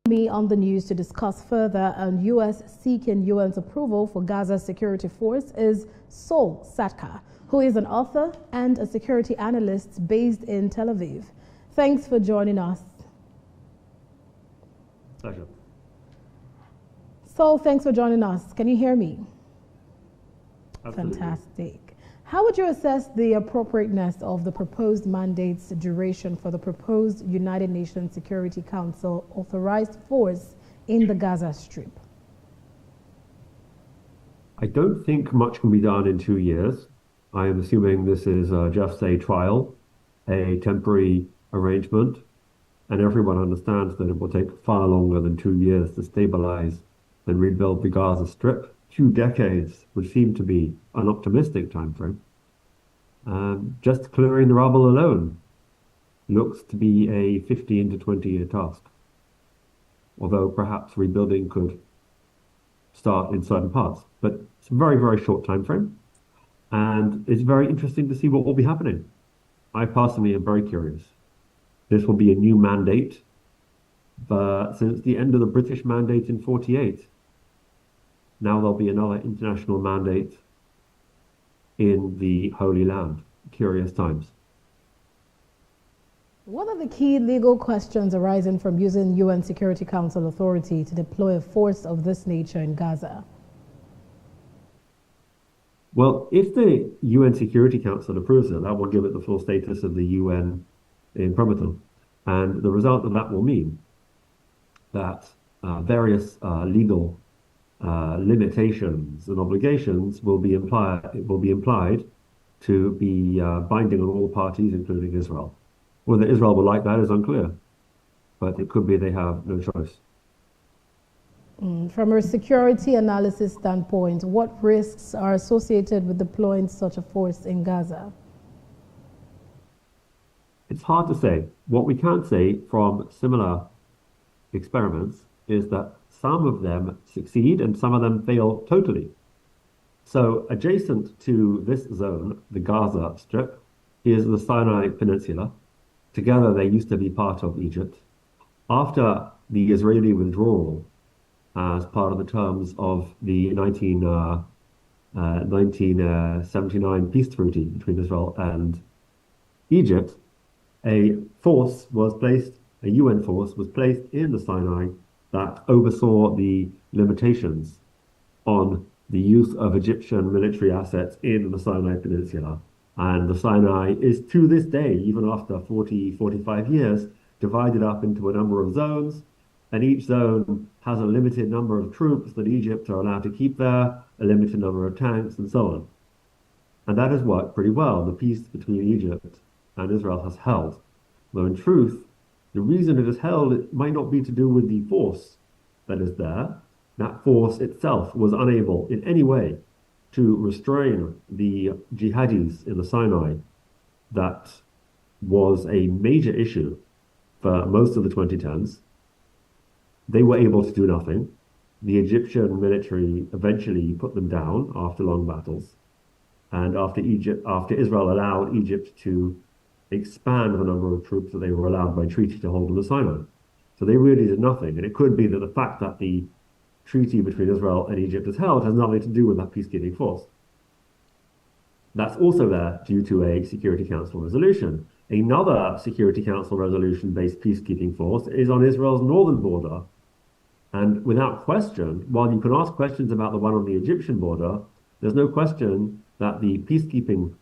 Me on the news to discuss further on U.S. seeking UN's approval for Gaza security force is Saul Sadka, who is an author and a security analyst based in Tel Aviv. Thanks for joining us. Pleasure. Saul, thanks for joining us. Can you hear me? Absolutely. Fantastic. How would you assess the appropriateness of the proposed mandate's duration for the proposed United Nations Security Council authorized force in the Gaza Strip? I don't think much can be done in 2 years. I am assuming this is just a trial, a temporary arrangement, and everyone understands that it will take far longer than 2 years to stabilize and rebuild the Gaza Strip. 2 decades would seem to be an optimistic time frame. Just clearing the rubble alone looks to be a 15 to 20-year task, although perhaps rebuilding could start in certain parts. But it's a very, very short time frame, and it's very interesting to see what will be happening. I personally am very curious. This will be a new mandate, but since the end of the British mandate in 48, now there'll be another international mandate in the Holy Land. Curious times. What are the key legal questions arising from using UN Security Council authority to deploy a force of this nature in Gaza? Well, if the UN Security Council approves it, that will give it the full status of the UN in Bremerton. And the result of that will mean that various legal limitations and obligations will be implied to be binding on all parties, including Israel. Whether Israel will like that is unclear, but it could be they have no choice. From a security analysis standpoint, what risks are associated with deploying such a force in Gaza? It's hard to say. What we can say from similar experiments is that some of them succeed and some of them fail totally. So adjacent to this zone, the Gaza Strip, is the Sinai Peninsula. Together they used to be part of Egypt. After the Israeli withdrawal, as part of the terms of the 1979 peace treaty between Israel and Egypt, a UN force was placed in the Sinai that oversaw the limitations on the use of Egyptian military assets in the Sinai Peninsula. And the Sinai is, to this day, even after 45 years, divided up into a number of zones, and each zone has a limited number of troops that Egypt are allowed to keep there, a limited number of tanks, and so on. And that has worked pretty well. The peace between Egypt and Israel has held. Though in truth, the reason it has held, it might not be to do with the force that is there. That force itself was unable in any way to restrain the jihadis in the Sinai. That was a major issue for most of the 2010s. They were able to do nothing. The Egyptian military eventually put them down after long battles. And after Israel allowed Egypt to expand the number of troops that they were allowed by treaty to hold in the Sinai. So they really did nothing. And it could be that the fact that the treaty between Israel and Egypt is held has nothing to do with that peacekeeping force. That's also there due to a Security Council resolution. Another Security Council resolution-based peacekeeping force is on Israel's northern border. And without question, while you can ask questions about the one on the Egyptian border, there's no question that the peacekeeping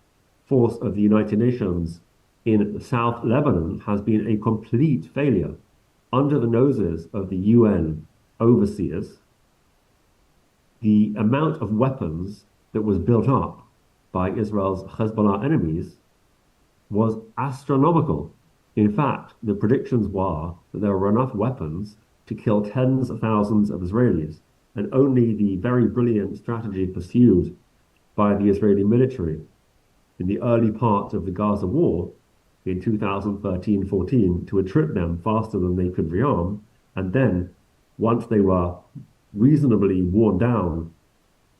force of the United Nations in South Lebanon has been a complete failure under the noses of the UN overseers. The amount of weapons that was built up by Israel's Hezbollah enemies was astronomical. In fact, the predictions were that there were enough weapons to kill tens of thousands of Israelis, and only the very brilliant strategy pursued by the Israeli military in the early part of the Gaza war in 2013-14 to attrit them faster than they could rearm, and then, once they were reasonably worn down,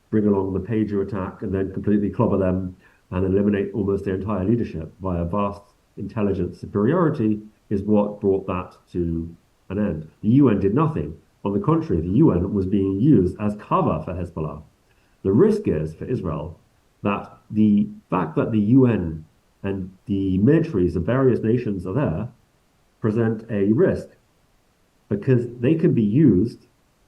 bring along the pager attack and then completely clobber them and eliminate almost their entire leadership via vast intelligence superiority, is what brought that to an end. The UN did nothing. On the contrary, the UN was being used as cover for Hezbollah. The risk is for Israel that the fact that the UN and the militaries of various nations are there present a risk because they can be used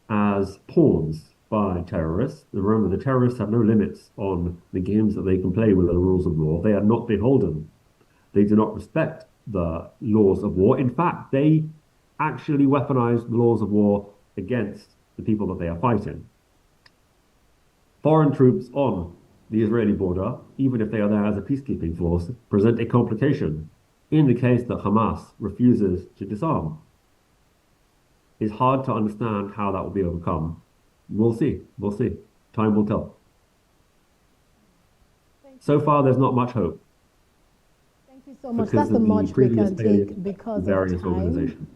as pawns by terrorists. Remember, the terrorists have no limits on the games that they can play with the rules of war. They are not beholden. They do not respect the laws of war. In fact, they actually weaponize the laws of war against the people that they are fighting. Foreign troops on the Israeli border, even if they are there as a peacekeeping force, present a complication in the case that Hamas refuses to disarm. It's hard to understand how that will be overcome. We'll see. We'll see. Time will tell. So far, there's not much hope. Thank you so much. That's the much we can take because of time.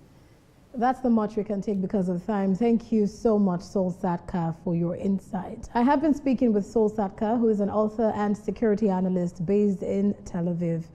That's the much we can take because of time. Thank you so much, Saul Sadka, for your insight. I have been speaking with Saul Sadka, who is an author and security analyst based in Tel Aviv.